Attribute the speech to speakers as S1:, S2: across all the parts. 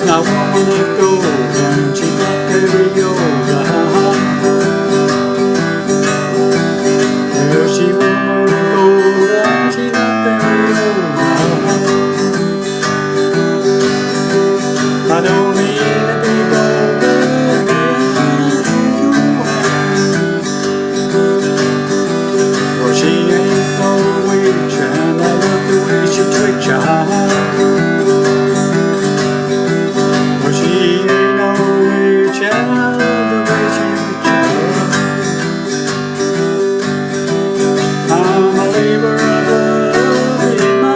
S1: She's my woman of gold, and she's not very old. She woman of gold, and she's not very old. I don't mean to be bold, but she ain't no witch, and I love the way she treats you. But she ain't no witch, and I love the way she treats you. I'm a labor of love in my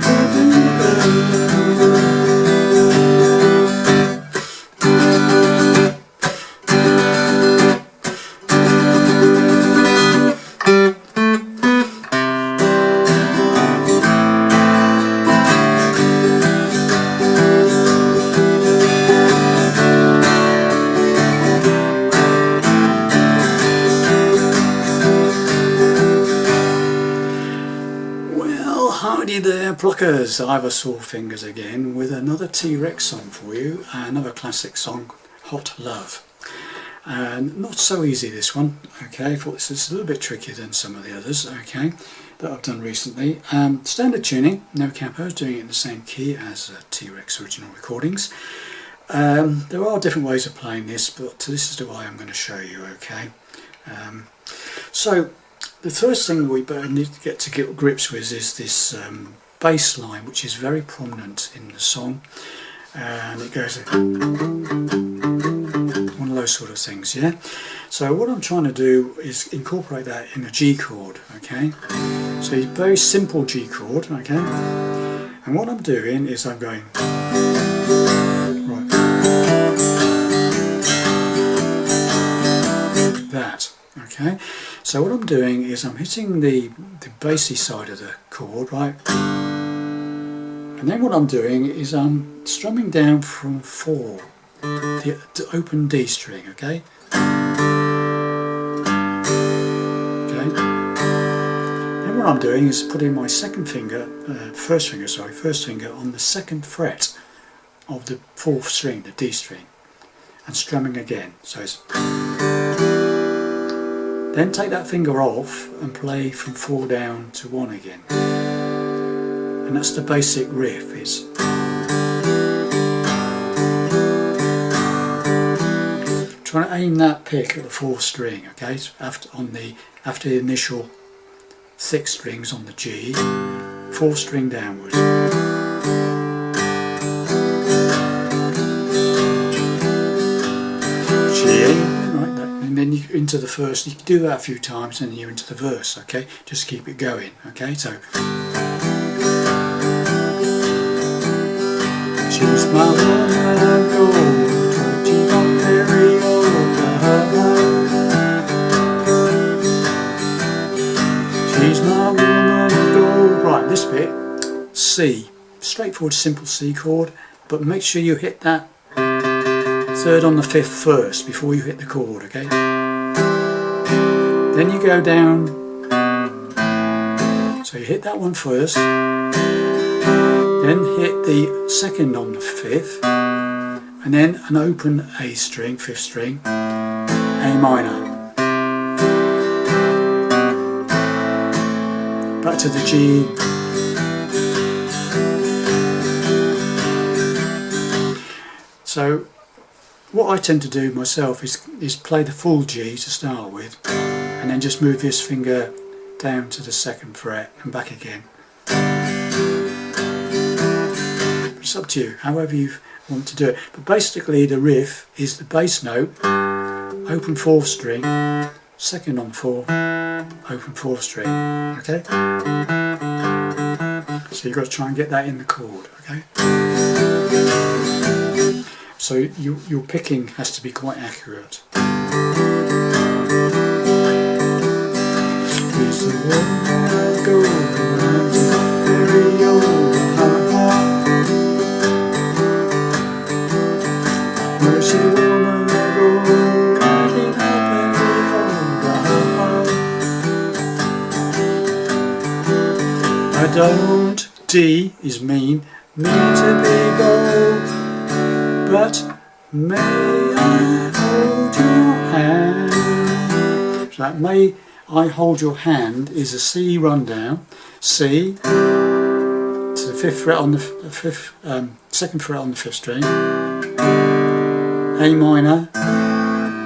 S1: prison bed. Howdy there pluckers, I've a sore fingers again with another T.Rex song for you, another classic song, Hot Love. And not so easy this one, okay, I thought this is a little bit trickier than some of the others, okay, that I've done recently. Standard tuning, no capos, doing it in the same key as T.Rex original recordings. There are different ways of playing this, but this is the way I'm going to show you, okay. So the first thing we need to get grips with is this bass line, which is very prominent in the song, and it goes one of those sort of things, yeah. So what I'm trying to do is incorporate that in a G chord, okay. So it's a very simple G chord, okay. And what I'm doing is I'm going right, that, okay. So what I'm doing is I'm hitting the bassy side of the chord, right? And then what I'm doing is I'm strumming down from 4, the open D string, okay? Okay. Then what I'm doing is putting my first finger on the 2nd fret of the 4th string, the D string, and strumming again. So it's. Then take that finger off and play from 4 down to 1 again. And that's the basic riff. It's trying to aim that pick at the 4th string, okay? So after the initial 6 strings on the G, 4th string downwards. And then you into the first. You can do that a few times, and then you're into the verse. Okay, just keep it going. Okay, so she's my woman of gold, but she's not very old. She's my woman of gold. Right, this bit, C, straightforward, simple C chord, but make sure you hit that 3rd on the 5th first before you hit the chord, okay? Then you go down, so you hit that one first, then hit the 2nd on the 5th, and then an open A string, 5th string, A minor. Back to the G. So what I tend to do myself is play the full G to start with, and then just move this finger down to the 2nd fret and back again. It's up to you, however you want to do it. But basically the riff is the bass note, open 4th string, 2nd on 4, open 4th string, okay? So you've got to try and get that in the chord, okay? So your picking has to be quite accurate. She's the woman of gold, and she's not very old. Where's she woman of gold, and she's not very old. I don't, D is mean to be gold. but may I hold your hand. So that may I hold your hand is a C rundown. C to the 5th fret on the second fret on the 5th string. A minor,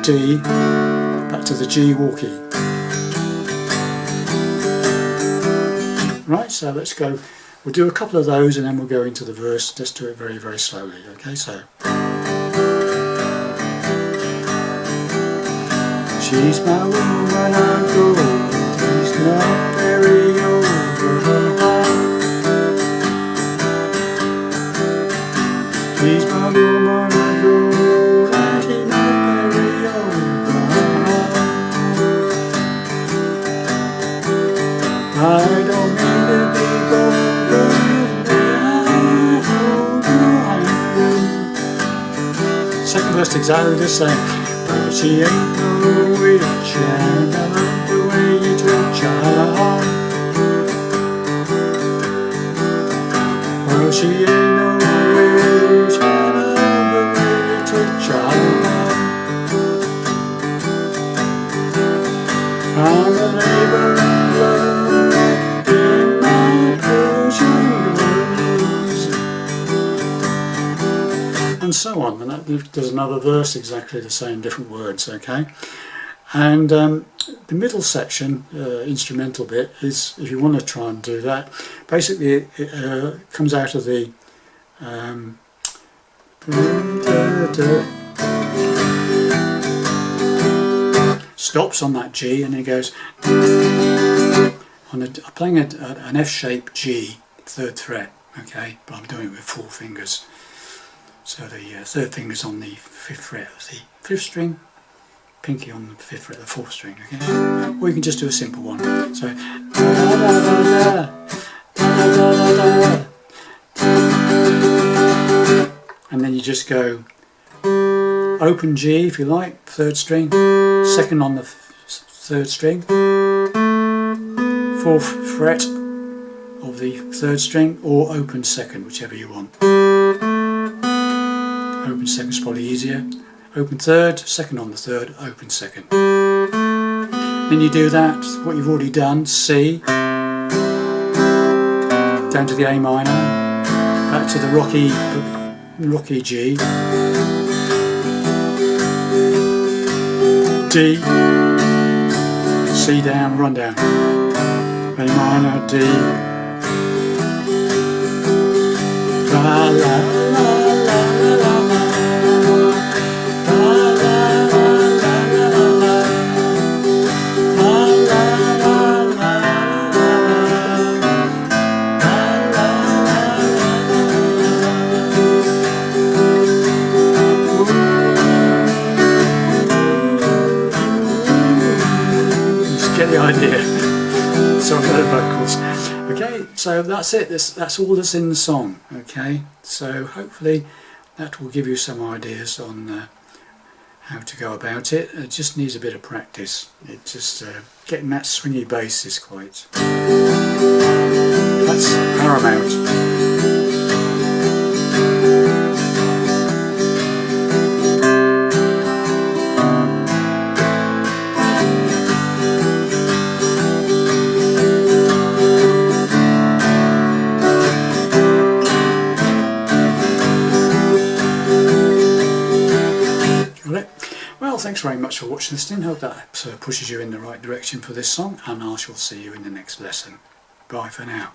S1: D, back to the G walkie. Right, so let's go. We'll do a couple of those and then we'll go into the verse. Just do it very, very slowly. Okay, so. She's my woman, I'm gold. She's not very over her heart. She's my woman, I'm gold. And she's not very over her heart. I don't mean to be golden, may I hold your hand. Second verse exactly the same. But she ain't no witch, and I love the way you touch her heart. Well, she ain't no witch, and I love the way you touch her heart. I'm a labor of love in my Persian girls. And so on, and that, there's another verse exactly the same, different words, okay? And the middle section, instrumental bit, is, if you want to try and do that, basically it comes out of the stops on that G and it goes on playing an F-shaped G, 3rd fret, okay, but I'm doing it with 4 fingers. So the 3rd finger's on the 5th fret of the 5th string, pinky on the 5th fret of the 4th string, okay? Or you can just do a simple one. So and then you just go open G if you like, 3rd string, 2nd on the 3rd string, 4th fret of the 3rd string, or open 2nd, whichever you want. Open 2nd is probably easier. Open 3rd, 2nd on the 3rd, open 2nd. Then you do that, what you've already done, C, down to the A minor, back to the rocky G, D, C down, run down, A minor, D, la la la. Get the idea. Sorry for the vocals. Okay, so that's it. That's all that's in the song. Okay, so hopefully that will give you some ideas on how to go about it. It just needs a bit of practice. It just getting that swingy bass is quite. That's paramount. Well, thanks very much for watching this. Hope that pushes you in the right direction for this song, and I shall see you in the next lesson. Bye for now.